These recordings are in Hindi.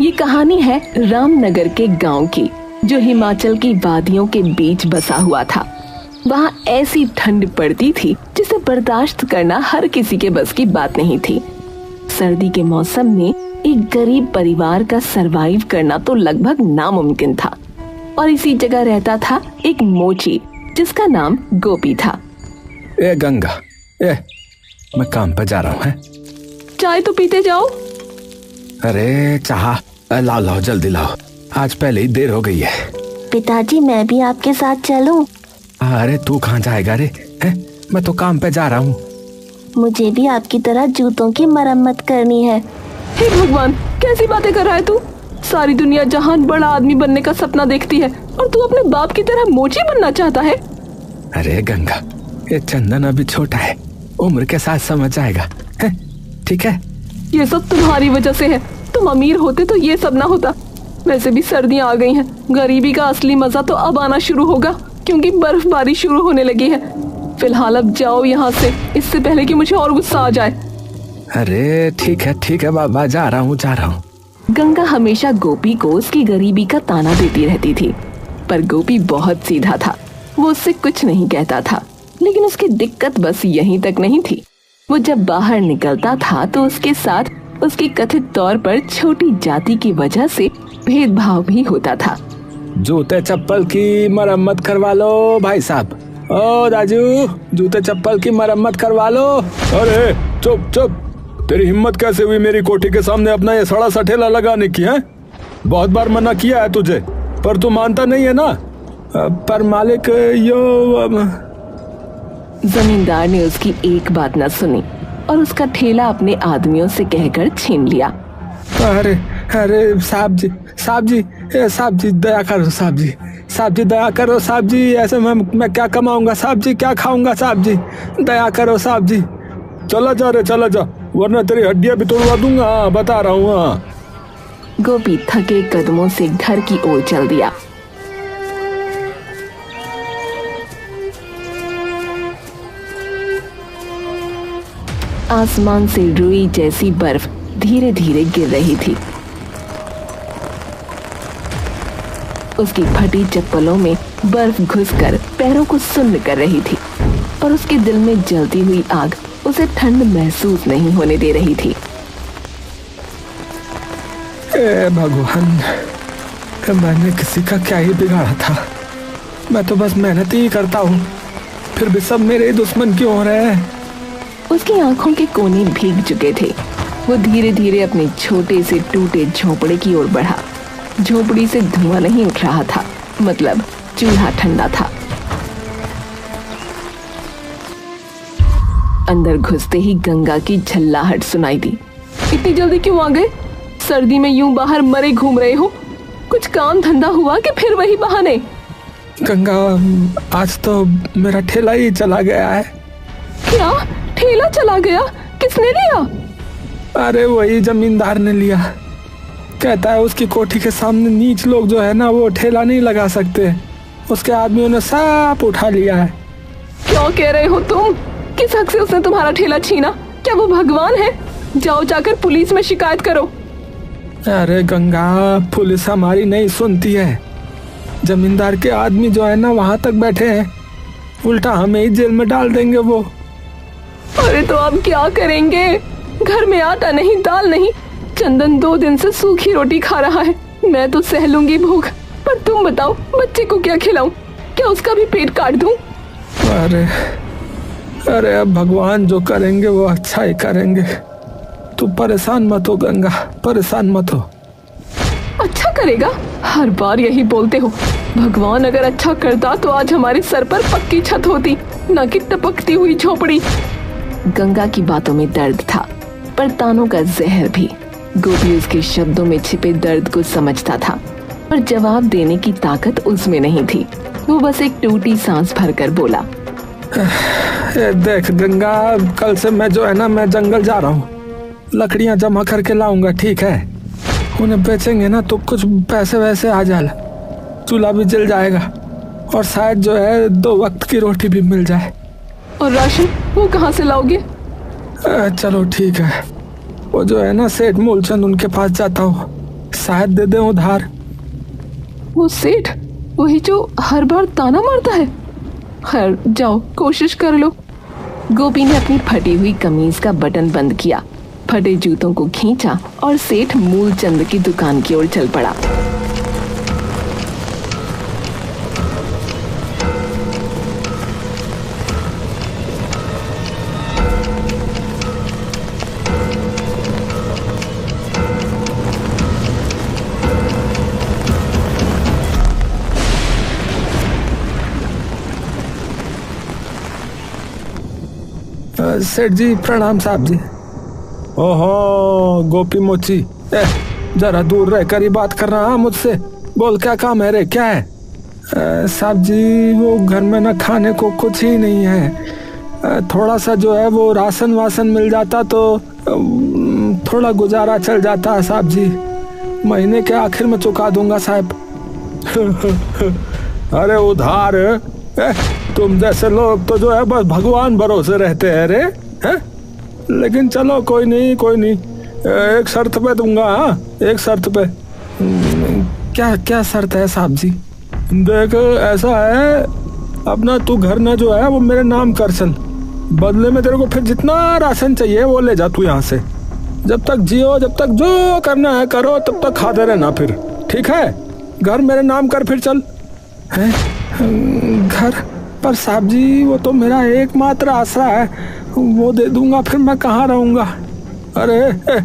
ये कहानी है रामनगर के गांव की, जो हिमाचल की वादियों के बीच बसा हुआ था। वहाँ ऐसी ठंड पड़ती थी जिसे बर्दाश्त करना हर किसी के बस की बात नहीं थी। सर्दी के मौसम में एक गरीब परिवार का सरवाइव करना तो लगभग नामुमकिन था। और इसी जगह रहता था एक मोची, जिसका नाम गोपी था। ए गंगा, मैं काम पर जा रहा हूँ। चाय तो पीते जाओ। अरे चाह लाओ जल्दी लाओ, आज पहले ही देर हो गई है। पिताजी मैं भी आपके साथ चलूं? अरे तू कहाँ जाएगा रे? मैं तो काम पे जा रहा हूँ। मुझे भी आपकी तरह जूतों की मरम्मत करनी है। हे भगवान, कैसी बातें कर रहा है तू? सारी दुनिया जहान बड़ा आदमी बनने का सपना देखती है और तू अपने बाप की तरह मोची बनना चाहता है। अरे गंगा, ये चंदन अभी छोटा है, उम्र के साथ समझ जाएगा। ठीक है? ये सब तुम्हारी वजह से है। तुम अमीर होते तो ये सब ना होता। वैसे भी सर्दियाँ आ गई हैं, गरीबी का असली मजा तो अब आना शुरू होगा, क्योंकि बर्फबारी शुरू होने लगी है। फिलहाल अब जाओ यहाँ से, इससे पहले कि मुझे और गुस्सा आ जाए। अरे ठीक है बाबा, जा रहा हूँ। गंगा हमेशा गोपी को उसकी गरीबी का ताना देती रहती थी, पर गोपी बहुत सीधा था। वो उससे कुछ नहीं कहता था, लेकिन उसकी दिक्कत बस यहीं तक नहीं थी। वो जब बाहर निकलता था तो उसके साथ उसकी कथित तौर पर छोटी जाति की वजह से भेदभाव भी होता था। जूते चप्पल की मरम्मत करवा लो भाई साहब। ओ राजू, जूते चप्पल की मरम्मत करवा लो। अरे चुप, तेरी हिम्मत कैसे हुई मेरी कोठी के सामने अपना ये सड़ा सा ठेला लगाने की? है बहुत बार मना किया है तुझे, पर तू मानता नहीं है ना। पर मालिक जमींदार ने उसकी एक बात न सुनी और उसका ठेला अपने आदमियों से कहकर छीन लिया। अरे साहब जी दया करो साहब जी दया करो साहब जी। ऐसे मैं क्या कमाऊंगा साहब जी, क्या खाऊंगा साहब जी, दया करो साहब जी। चला जा, वरना तेरी हड्डियां भी तोड़वा दूंगा, बता रहा हूँ। गोपी थके कदमों से घर की ओर चल दिया। आसमान से रुई जैसी बर्फ धीरे धीरे गिर रही थी। उसकी फटी चप्पलों में बर्फ घुसकर पैरों को सुन्न कर रही थी और उसके दिल में जलती हुई आग उसे ठंड महसूस नहीं होने दे रही थी। भगवान, मैंने किसी का क्या ही बिगाड़ा था? मैं तो बस मेहनत ही करता हूँ, फिर भी सब मेरे दुश्मन क्यों हो रहे हैं? उसकी आंखों के कोने भीग चुके थे। वो धीरे धीरे अपने छोटे से टूटे झोंपड़े की ओर बढ़ा। झोंपड़ी से धुआं नहीं उठ रहा था, मतलब चूल्हा ठंडा था। अंदर घुसते ही गंगा की झल्लाहट सुनाई दी। इतनी जल्दी क्यों आ गए? सर्दी में यूं बाहर मरे घूम रहे हो? कुछ काम धंधा हुआ कि फिर वही बहाने? गंगा, आज तो मेरा ठेला ही चला गया है। क्या? ठेला चला गया? किसने लिया? अरे वही जमींदार ने लिया। कहता है उसकी कोठी के सामने नीच लोग जो है ना, वो ठेला नहीं लगा सकते। उसके आदमियों ने सब उठा लिया है। क्या कह रहे हो तुम? किस हक से उसने तुम्हारा ठेला छीना? क्या वो भगवान है? जाओ जाकर पुलिस में शिकायत करो। अरे गंगा, पुलिस हमारी नहीं सुनती है। जमींदार के आदमी जो है ना वहां तक बैठे हैं, उल्टा हमें ही जेल में डाल देंगे वो। अरे तो अब क्या करेंगे? घर में आटा नहीं, दाल नहीं। चंदन 2 दिन से सूखी रोटी खा रहा है। मैं तो सह लूंगी भूख, पर तुम बताओ बच्चे को क्या खिलाऊं? क्या उसका भी पेट काट दूं? अरे अब भगवान जो करेंगे वो अच्छा ही करेंगे। तू परेशान मत हो गंगा, परेशान मत हो। अच्छा करेगा? हर बार यही बोलते हो। भगवान अगर अच्छा करता तो आज हमारे सर पर पक्की छत होती, न कि टपकती हुई झोपड़ी। गंगा की बातों में दर्द था, पर तानों का जहर भी। गोपी उसके शब्दों में छिपे दर्द को समझता था, पर जवाब देने की ताकत उसमें नहीं थी। वो बस एक टूटी सांस भरकर बोला, देख गंगा, कल से मैं जो है ना, मैं जंगल जा रहा हूँ। लकड़ियाँ जमा करके लाऊंगा, ठीक है? उन्हें बेचेंगे ना तो कुछ पैसे वैसे आ जाए, चूल्हा भी जल जाएगा और शायद जो है 2 वक्त की रोटी भी मिल जाए। और राशन वो कहाँ से लाओगे? चलो ठीक है, वो जो है ना सेठ मूलचंद, उनके पास जाता हूँ, शायद दे दे उधार। वो सेठ वही जो हर बार ताना मारता है। खैर जाओ कोशिश कर लो। गोपी ने अपनी फटी हुई कमीज का बटन बंद किया, फटे जूतों को खींचा और सेठ मूलचंद की दुकान की ओर चल पड़ा। सेठ जी प्रणाम साहब जी। ओहो गोपी मोची, जरा दूर रहकर ही बात कर रहा मुझसे। बोल क्या काम है रे, क्या है? साहब जी वो घर में ना खाने को कुछ ही नहीं है। थोड़ा सा जो है वो राशन वासन मिल जाता तो थोड़ा गुजारा चल जाता है साहब जी। महीने के आखिर में चुका दूंगा साहब। अरे उधार तुम जैसे लोग तो जो है बस भगवान भरोसे रहते हैं रे हैं? लेकिन चलो कोई नहीं कोई नहीं, एक शर्त पे दूंगा। हाँ एक शर्त पे। क्या क्या शर्त है साहब जी? देख ऐसा है, अपना तू घर ना जो है वो मेरे नाम कर चल, बदले में तेरे को फिर जितना राशन चाहिए वो ले जा तू यहाँ से। जब तक जियो, जब तक जो करना है करो, तब तक खाते रहना फिर, ठीक है? घर मेरे नाम कर फिर चल। है घर पर साहब जी वो तो मेरा एकमात्र आसरा है, वो दे दूंगा फिर मैं कहाँ रहूंगा? अरे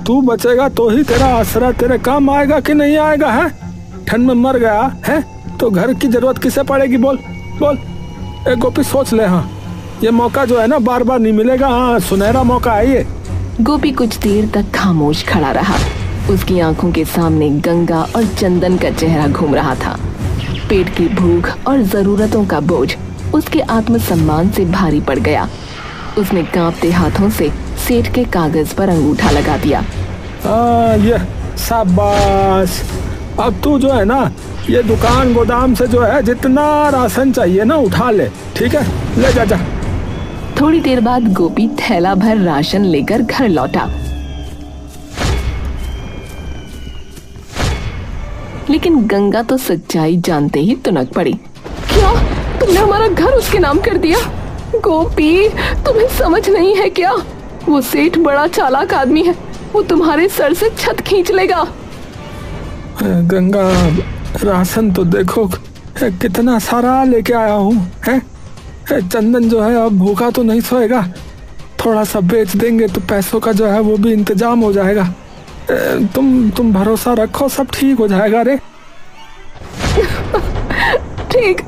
तू बचेगा तो ही तेरा आसरा तेरे काम आएगा कि नहीं आएगा? है ठंड में मर गया है तो घर की जरूरत किसे पड़ेगी? बोल बोल। गोपी सोच ले। हाँ ये मौका जो है ना बार बार नहीं मिलेगा। हाँ सुनहरा मौका है ये। गोपी कुछ देर तक खामोश खड़ा रहा। उसकी आंखों के सामने गंगा और चंदन का चेहरा घूम रहा था। पेट की भूख और जरूरतों का बोझ उसके आत्मसम्मान से भारी पड़ गया। उसने कांपते हाथों से सेठ के कागज पर अंगूठा लगा दिया। ये शाबाश। अब तू जो है ना ये दुकान गोदाम से जो है जितना राशन चाहिए ना उठा ले, ठीक है? ले जा जा। थोड़ी देर बाद गोपी थैला भर राशन लेकर घर लौटा, लेकिन गंगा तो सच्चाई जानते ही तुनक पड़ी। क्या तुमने हमारा घर उसके नाम कर दिया? गोपी तुम्हें समझ नहीं है क्या? वो सेठ बड़ा चालाक आदमी है, वो तुम्हारे सर से छत खींच लेगा। गंगा राशन तो देखो कितना सारा लेके आया हूँ है? चंदन जो है अब भूखा तो नहीं सोएगा, थोड़ा सा बेच देंगे तो पैसों का जो है वो भी इंतजाम हो जाएगा। तुम भरोसा रखो सब ठीक हो जाएगा रे। ठीक?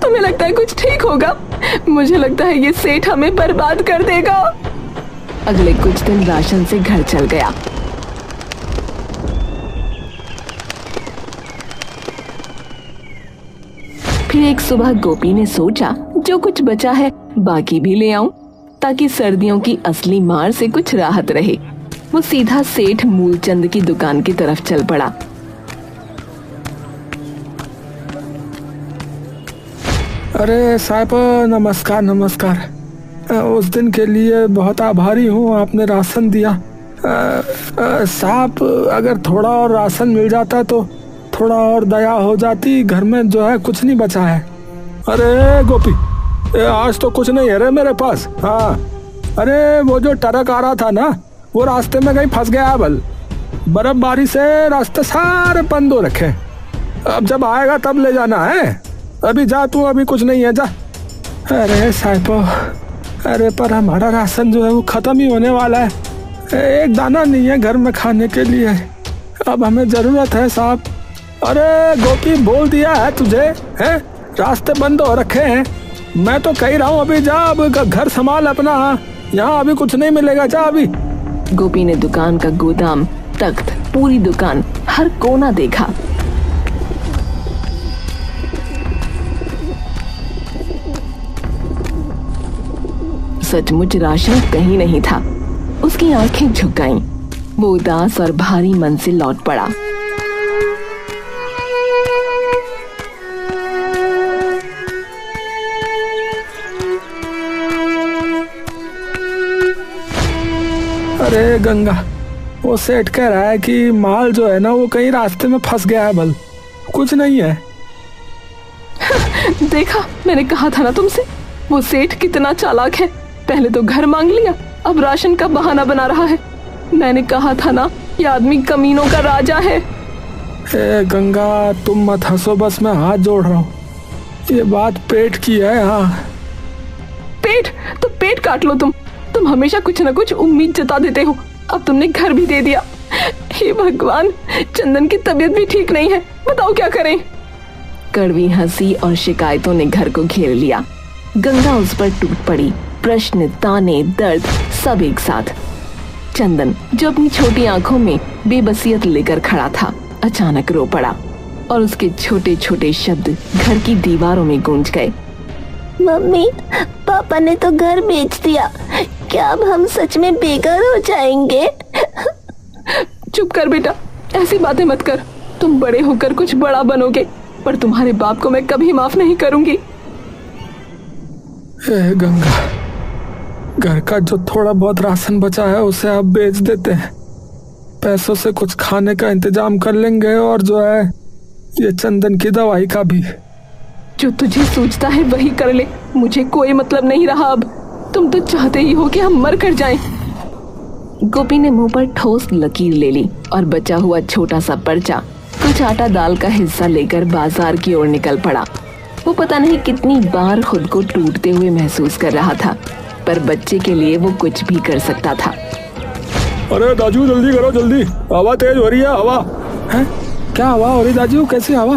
तुम्हें लगता है कुछ ठीक होगा? मुझे लगता है ये सेठ हमें बर्बाद कर देगा। अगले कुछ दिन राशन से घर चल गया। फिर एक सुबह गोपी ने सोचा जो कुछ बचा है बाकी भी ले आऊं, ताकि सर्दियों की असली मार से कुछ राहत रहे। वो सीधा सेठ मूलचंद की दुकान की तरफ चल पड़ा। अरे साहब नमस्कार नमस्कार। उस दिन के लिए बहुत आभारी हूँ, आपने राशन दिया। साहब अगर थोड़ा और राशन मिल जाता तो थोड़ा और दया हो जाती, घर में जो है कुछ नहीं बचा है। अरे गोपी आज तो कुछ नहीं है रे मेरे पास। हाँ अरे वो जो ट्रक आ रहा था ना वो रास्ते में कहीं फंस गया बल, बर्फबारी से रास्ते सारे बंद हो रखे। अब जब आएगा तब ले जाना है। अभी जा तू, अभी कुछ नहीं है जा। अरे साहिबो, अरे पर हमारा राशन जो है वो खत्म ही होने वाला है, एक दाना नहीं है घर में खाने के लिए। अब हमें जरूरत है साहब। अरे गोपी बोल दिया है तुझे है, रास्ते बंद हो रखे हैं। मैं तो कह रहा हूँ अभी जा, अब घर संभाल अपना, यहाँ अभी कुछ नहीं मिलेगा, जा अभी। गोपी ने दुकान का गोदाम, तख्त, पूरी दुकान, हर कोना देखा। सचमुच राशन कहीं नहीं था। उसकी आंखें झुक गईं। वो उदास और भारी मन से लौट पड़ा। अरे गंगा वो सेठ कह रहा है कि माल जो है ना वो कहीं रास्ते में फंस गया है। बल कुछ नहीं है। देखा, मैंने कहा था ना तुमसे, वो सेठ कितना चालाक है। पहले तो घर मांग लिया, अब राशन का बहाना बना रहा है। मैंने कहा था ना, ये आदमी कमीनों का राजा है। ए गंगा, तुम मत हंसो, बस मैं हाथ जोड़ रहा हूँ। ये बात पेट की है। हाँ, पेट तो पेट काट लो। तुम हमेशा कुछ न कुछ उम्मीद जता देते हो। अब तुमने घर भी दे दिया। हे भगवान, चंदन की तबीयत भी ठीक नहीं है, बताओ क्या करें। कड़वी हंसी और शिकायतों ने घर को घेर लिया। गंगा उस पर टूट पड़ी, प्रश्न, ताने, दर्द सब एक साथ। चंदन, जो अपनी छोटी आंखों में बेबसियत लेकर खड़ा था, अचानक रो पड़ा और उसके छोटे छोटे शब्द घर की दीवारों में गूंज गए। मम्मी, पापा ने तो घर बेच दिया, क्या अब हम सच में बेघर हो जाएंगे? चुप कर बेटा, ऐसी बातें मत कर। तुम बड़े होकर कुछ बड़ा बनोगे, पर तुम्हारे बाप को मैं कभी माफ नहीं करूंगी। गंगा, घर का जो थोड़ा बहुत राशन बचा है उसे आप बेच देते हैं, पैसों से कुछ खाने का इंतजाम कर लेंगे, और जो है ये चंदन की दवाई का भी। जो तुझे सूझता है वही कर ले, मुझे कोई मतलब नहीं रहा अब। तुम तो चाहते ही हो कि हम मर कर जाएं। गोपी ने मुंह पर ठोस लकीर ले ली और बचा हुआ छोटा सा पर्चा, कुछ आटा दाल का हिस्सा लेकर बाजार की ओर निकल पड़ा। वो पता नहीं कितनी बार खुद को टूटते हुए महसूस कर रहा था, पर बच्चे के लिए वो कुछ भी कर सकता था। अरे दाजू, जल्दी करो, जल्दी, हवा तेज हो रही है। हवा है? क्या हवा हो रही दाजू? कैसी हवा?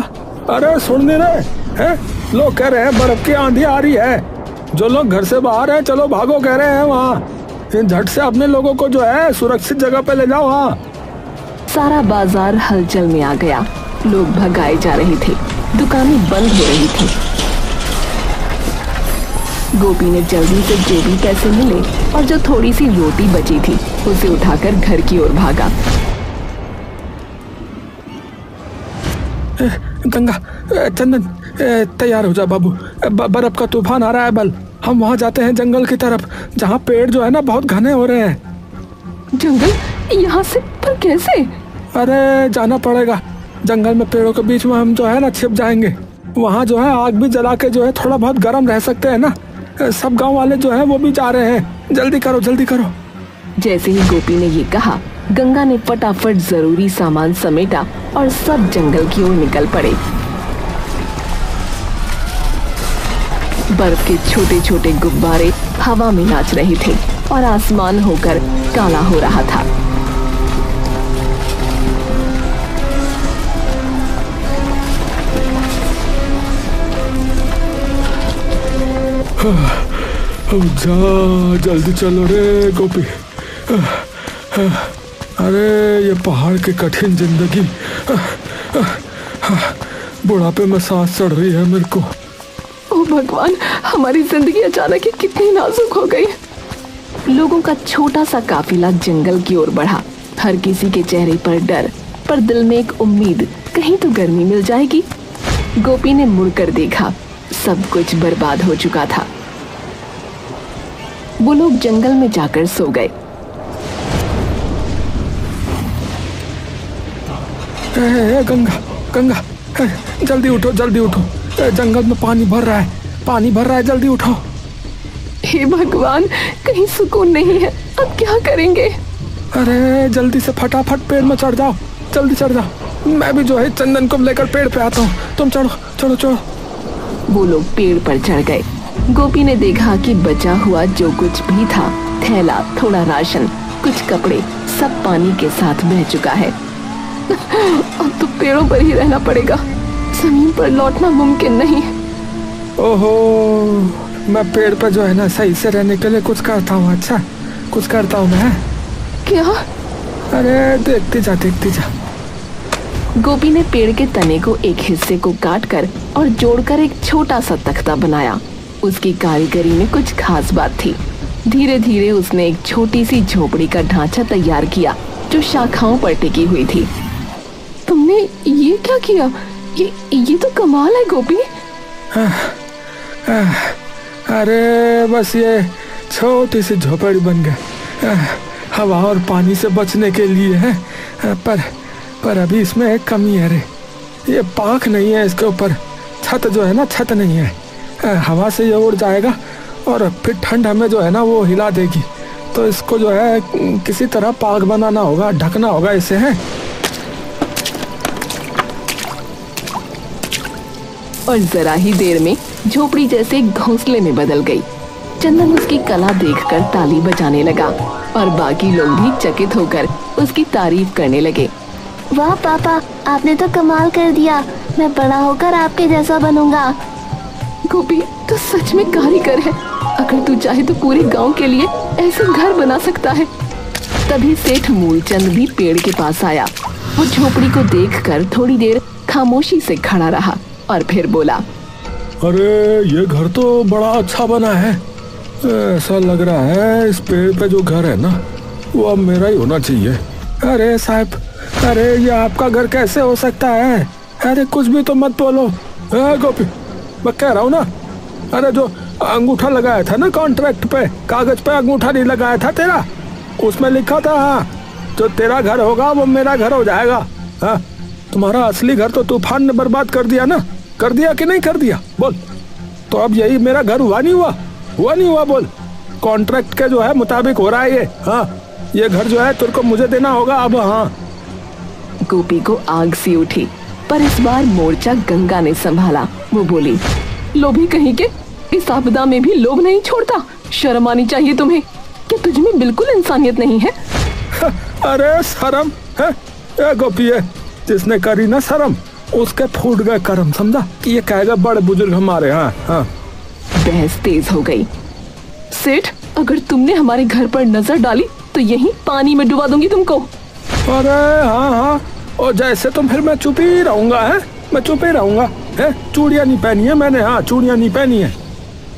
अरे सुन नहीं रहे हैं? लोग कह रहे हैं बर्फ की आंधी आ रही है। जो लोग घर से बाहर हैं, चलो भागो कह रहे हैं वहाँ। झट से अपने लोगों को जो है सुरक्षित जगह पे ले जाओ। हाँ, सारा बाजार हलचल में आ गया। लोग भगाए जा रहे थे, दुकानें बंद हो रही थी। गोपी ने जल्दी से जो भी पैसे मिले और जो थोड़ी सी रोटी बची थी उसे उठाकर घर की ओर भागा। गंगा, चंदन, तैयार हो जा बाबू, बर्फ का तूफान आ रहा है। बल हम वहाँ जाते हैं जंगल की तरफ, जहाँ पेड़ जो है ना बहुत घने हो रहे हैं। जंगल? यहाँ से? पर कैसे? अरे जाना पड़ेगा, जंगल में पेड़ों के बीच में हम जो है ना छिप जाएंगे। वहाँ जो है आग भी जला के जो है थोड़ा बहुत गर्म रह सकते हैं ना। सब गांव वाले जो है वो भी जा रहे हैं, जल्दी करो, जल्दी करो। जैसे ही गोपी ने ये कहा, गंगा ने फटाफट जरूरी सामान समेटा और सब जंगल की ओर निकल पड़े। बर्फ के छोटे छोटे गुब्बारे हवा में नाच रहे थे और आसमान होकर काला हो रहा था। जा, जल्दी चलो रे गोपी। अरे ये पहाड़ की कठिन जिंदगी, बुढ़ापे में सांस चढ़ रही है मेरे को। ओ भगवान, हमारी जिंदगी अचानक ही कितनी नाजुक हो गई। लोगों का छोटा सा काफिला जंगल की ओर बढ़ा। हर किसी के चेहरे पर डर, पर दिल में एक उम्मीद, कहीं तो गर्मी मिल जाएगी। गोपी ने मुड़कर देखा, सब कुछ बर्बाद हो चुका था। वो लोग जंगल में जाकर सो गए। गंगा, गंगा, जल्दी उठो, जल्दी उठो, जंगल में पानी भर रहा है, पानी भर रहा है, जल्दी उठो। हे भगवान, कहीं सुकून नहीं है, अब क्या करेंगे? अरे जल्दी से फटाफट पेड़ में चढ़ जाओ, जल्दी चढ़ जाओ। मैं भी जो है चंदन को लेकर पेड़ पे आता हूँ, तुम चढ़ो, चढ़ो, चढ़ो। वो लोग पेड़ पर चढ़ गए। गोपी ने देखा कि बचा हुआ जो कुछ भी था, थैला, थोड़ा राशन, कुछ कपड़े, सब पानी के साथ बह चुका है। अब तो पेड़ों पर ही रहना पड़ेगा, जमीन पर लौटना मुमकिन नहीं। ओहो, मैं पेड़ पर जो है ना सही से रहने के लिए कुछ करता हूँ। अच्छा, कुछ करता हूँ मैं। क्या? अरे देखती जा, देखती जा। गोपी ने पेड़ के तने को एक हिस्से को काटकर और जोड़कर एक छोटा सा तख्ता बनाया। उसकी कारीगरी में कुछ खास बात थी। धीरे धीरे उसने एक छोटी सी झोपड़ी का ढांचा तैयार किया जो शाखाओं पर टिकी हुई थी। तुमने ये क्या किया? ये तो कमाल है गोपी। अरे बस ये छोटी सी झोपड़ी बन गई। हवा और पानी से बचने के लिए है, पर अभी इसमें एक कमी है रे। ये पाख नहीं है इसके ऊपर, छत जो है ना छत नहीं है। हवा से ये उड़ जाएगा और फिर ठंड हमें जो है ना वो हिला देगी। तो इसको जो है किसी तरह पाख बनाना होगा, ढकना होगा इसे है। और जरा ही देर में झोपड़ी जैसे एक घोंसले में बदल गई। चंदन उसकी कला देखकर ताली बजाने लगा और बाकी लोग भी चकित होकर उसकी तारीफ करने लगे। वाह पापा, आपने तो कमाल कर दिया। मैं बड़ा होकर आपके जैसा बनूंगा। गोपी, तू सच में कारीगर है। अगर तू चाहे तो पूरे गांव के लिए ऐसे घर बना सकता है। तभी सेठ मूलचंद भी पेड़ के पास आया। वो झोपड़ी को देखकर थोड़ी देर खामोशी से खड़ा रहा और फिर बोला, अरे ये घर तो बड़ा अच्छा बना है। ऐसा लग रहा है इस पेड़ पे जो घर है ना वो अब मेरा ही होना चाहिए। अरे साहब, अरे ये आपका घर कैसे हो सकता है? अरे कुछ भी तो मत बोलो। गोपी, मैं कह रहा हूँ ना, अरे जो अंगूठा लगाया था ना कॉन्ट्रैक्ट पे, कागज पे अंगूठा नहीं लगाया था तेरा, उसमें लिखा था हाँ जो तेरा घर होगा वो मेरा घर हो जाएगा। हाँ, तुम्हारा असली घर तो तूफान ने बर्बाद कर दिया ना। कर दिया कि नहीं कर दिया बोल? तो अब यही मेरा घर हुआ नहीं हुआ? हुआ नहीं हुआ बोल? कॉन्ट्रैक्ट के जो है मुताबिक हो रहा है ये। हाँ, ये घर जो है तुझको मुझे देना होगा अब। हाँ। गोपी को आग सी उठी, पर इस बार मोर्चा गंगा ने संभाला। वो बोली, लोभी कहीं के, इस आपदा में भी लोभ नहीं छोड़ता। शर्म आनी चाहिए तुम्हें। क्या तुझ में बिल्कुल इंसानियत नहीं है? अरे शर्म है? गोपी है जिसने करी ना शर्म, उसके फूट गए कर्म, समझा? ये कहेगा बड़े बुजुर्ग हमारे। हाँ हाँ। बहस तेज हो गई। सेठ, अगर तुमने हमारे घर पर नजर डाली तो यहीं पानी में डुबा दूंगी तुमको। अरे हाँ हाँ, और जैसे तुम फिर मैं चुप ही रहूंगा। है, मैं चुप ही रहूंगा। है, चूड़ियाँ नहीं पहनी है मैंने। हाँ, चूड़ियाँ नहीं पहनी है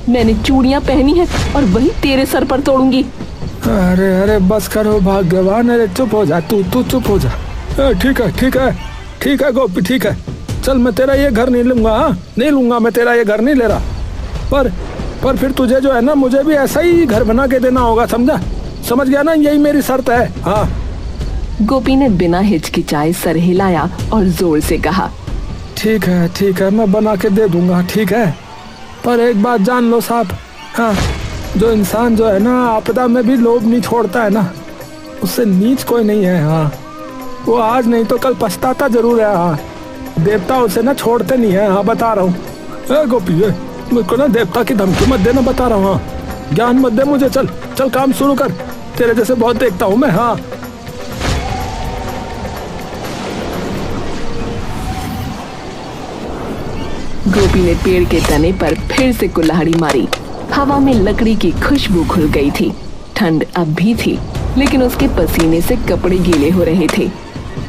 मैंने। चूड़ियाँ पहनी है और वही तेरे सर पर तोड़ूंगी। अरे अरे बस करो भाग्यवान। अरे चुप हो जा, तू चुप हो जा। ठीक है ठीक है ठीक है गोपी, ठीक है। चल, मैं तेरा ये घर नहीं लूंगा। हाँ, नहीं लूंगा, मैं तेरा ये घर नहीं ले रहा। पर फिर तुझे जो है ना मुझे भी ऐसा ही घर बना के देना होगा, समझा? समझ गया ना? यही मेरी शर्त है। हाँ। गोपी ने बिना हिचकिचाए सर हिलाया और जोर से कहा, ठीक है, मैं बना के दे दूंगा। ठीक है, पर एक बात जान लो साहब। हाँ, जो इंसान जो है ना आपदा में भी लोभ नहीं छोड़ता है ना, उससे नीच कोई नहीं है। हाँ, वो आज नहीं तो कल पछताता जरूर है। हाँ, देवता उसे ना छोड़ते नहीं है। हाँ, बता रहा हूँ। गोपी, मुझको ना देवता की धमकी मत देना, बता रहा हूँ। हाँ, ज्ञान मत दे मुझे। चल काम शुरू कर, तेरे जैसे बहुत देखता हूँ मैं। हाँ। गोपी ने पेड़ के तने पर फिर से कुल्हाड़ी मारी। हवा में लकड़ी की खुशबू घुल गई थी। ठंड अब भी थी, लेकिन उसके पसीने से कपड़े गीले हो रहे थे।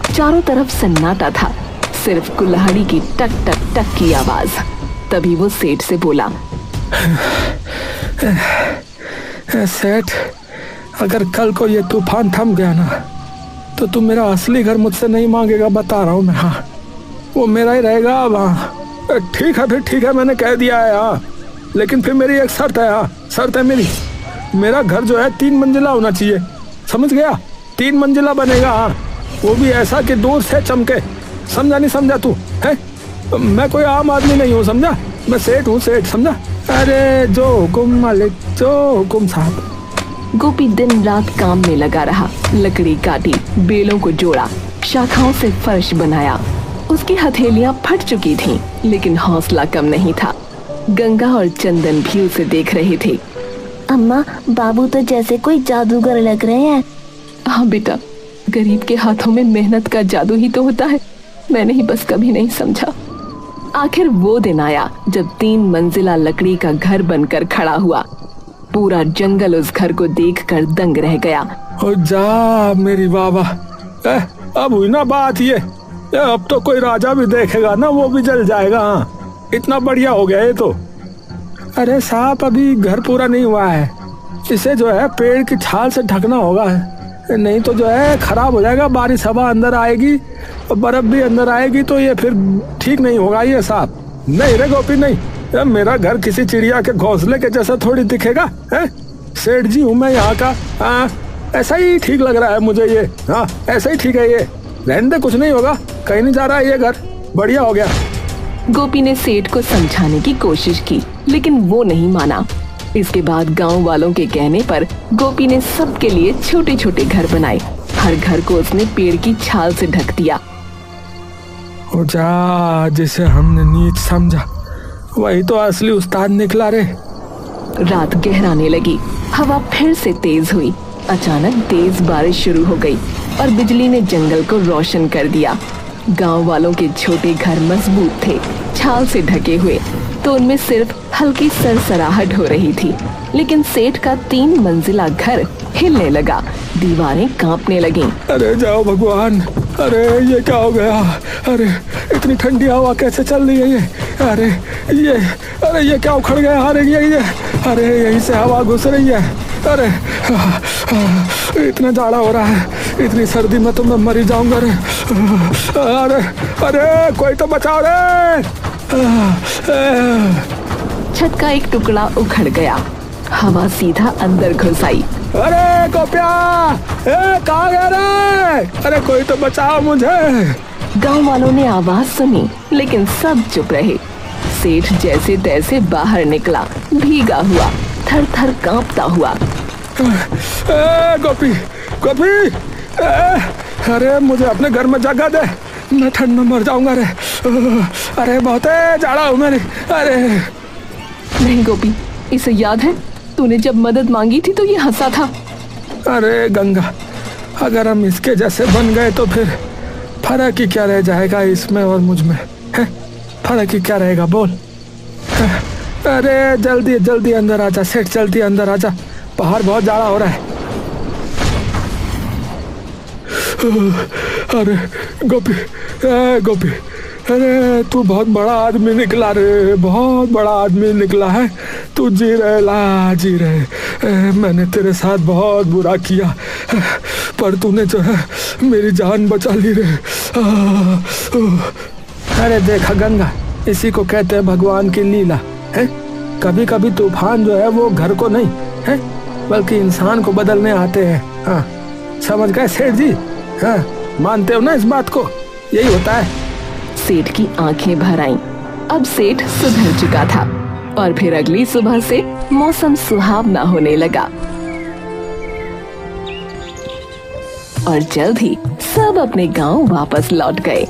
चारों तरफ सन्नाटा था, सिर्फ कुल्हाड़ी की टक टक टक की आवाज। तभी वो सेठ से बोला, सेठ, अगर कल को ये तूफान थम गया ना तो तू मेरा असली घर मुझसे नहीं मांगेगा, बता रहा हूँ मैं। हाँ, वो मेरा ही रहेगा अब। हाँ, ठीक है, फिर ठीक है, मैंने कह दिया है। हाँ, लेकिन फिर मेरी एक शर्त है। हाँ, शर्त है मेरा घर जो है 3 मंजिला होना चाहिए, समझ गया? 3 मंजिला बनेगा। हाँ, वो भी ऐसा कि दूर से चमके। समझा नहीं समझा तू? है, मैं कोई आम आदमी नहीं हूँ, समझा? मैं सेठ हूँ, सेठ, समझा? अरे जो हुकुम मालिक, जो हुकुम साहब। गोपी दिन रात काम में लगा रहा। लकड़ी काटी, बेलों को जोड़ा, शाखाओं से फर्श बनाया। उसकी हथेलियां फट चुकी थीं, लेकिन हौसला कम नहीं था। गंगा और चंदन भी उसे देख रहे थे। अम्मा, बाबू तो जैसे कोई जादूगर लग रहे हैं। हाँ बेटा, गरीब के हाथों में मेहनत का जादू ही तो होता है। मैंने ही बस कभी नहीं समझा। आखिर वो दिन आया जब 3 मंजिला लकड़ी का घर बनकर खड़ा हुआ। पूरा जंगल उस घर को देखकर दंग रह गया। ओ जा मेरी बाबा, अब हुई ना बात ये। अब तो कोई राजा भी देखेगा ना वो भी जल जाएगा। हाँ, इतना बढ़िया हो गया ये तो। अरे साहब, अभी घर पूरा नहीं हुआ है, इसे जो है पेड़ की छाल से ढकना होगा, नहीं तो जो है खराब हो जाएगा। बारिश हवा अंदर आएगी और बर्फ भी अंदर आएगी तो ये फिर ठीक नहीं होगा ये साहब। नहीं रे गोपी, नहीं, मेरा घर किसी चिड़िया के घोंसले के जैसा थोड़ी दिखेगा है। सेठ जी हूँ मैं यहाँ का। हाँ, ऐसा ही ठीक लग रहा है मुझे ये। हाँ ऐसा ही ठीक है ये, रहने दे, कुछ नहीं होगा, कहीं नहीं जा रहा है ये घर, बढ़िया हो गया। गोपी ने सेठ को समझाने की कोशिश की लेकिन वो नहीं माना। इसके बाद गांव वालों के कहने पर गोपी ने सबके लिए छोटे छोटे घर बनाए। हर घर को उसने पेड़ की छाल से ढक दिया। ओ जा, जिसे हमने नीच समझा वही तो असली उस्ताद निकला रे। रात गहराने लगी, हवा फिर से तेज हुई। अचानक तेज बारिश शुरू हो गई और बिजली ने जंगल को रोशन कर दिया। गांव वालों के छोटे घर मजबूत थे, छाल से ढके हुए, तो उनमें सिर्फ हल्की सरसराहट हो रही थी। लेकिन सेठ का 3 मंजिला घर हिलने लगा, दीवारें कांपने लगीं। अरे जाओ भगवान, अरे ये क्या हो गया? अरे इतनी ठंडी हवा कैसे चल रही है ये? अरे ये क्या उखड़ गया? अरे यहीं से हवा घुस रही है। अरे इतना जाड़ा हो रहा है, इतनी सर्दी में तो मैं मर ही जाऊंगा रे। अरे कोई तो बचाओ रे। छत का एक टुकड़ा उखड़ गया, हवा सीधा अंदर घुस आई। अरे गोपिया, कहाँ गया रे? अरे कोई तो बचाओ मुझे। गांव वालों ने आवाज सुनी लेकिन सब चुप रहे। सेठ जैसे तैसे बाहर निकला, भीगा हुआ, थर थर कांपता हुआ। गोपी, अरे मुझे अपने घर में जगह दे, मैं ठंड में मर जाऊंगा रे। अरे बहुत जाड़ा हूँ मेरी। अरे नहीं गोपी, इसे याद है तूने जब मदद मांगी थी तो ये हंसा था। अरे गंगा, अगर हम इसके जैसे बन गए तो फिर फर्क ही क्या रह जाएगा इसमें और मुझ में? है फर्क ही क्या रहेगा बोल? अरे जल्दी जल्दी अंदर आजा सेठ, जल्दी अंदर आजा, बाहर बहुत जाड़ा हो रहा है। अरे गोपी, अरे तू बहुत बड़ा आदमी निकला रे, बहुत बड़ा आदमी निकला है तू। जी रहे, मैंने तेरे साथ बहुत बुरा किया पर तूने जो है मेरी जान बचा ली रे। अरे देखा गंगा, इसी को कहते हैं भगवान की लीला है। कभी कभी तूफान जो है वो घर को नहीं है बल्कि इंसान को बदलने आते हैं। हाँ समझ गए सेठ जी? हाँ मानते हो ना इस बात को? यही होता है। सेठ की आंखें भर आईं। अब सेठ सुधर चुका था और फिर अगली सुबह से मौसम सुहावना होने लगा और जल्द ही सब अपने गांव वापस लौट गए।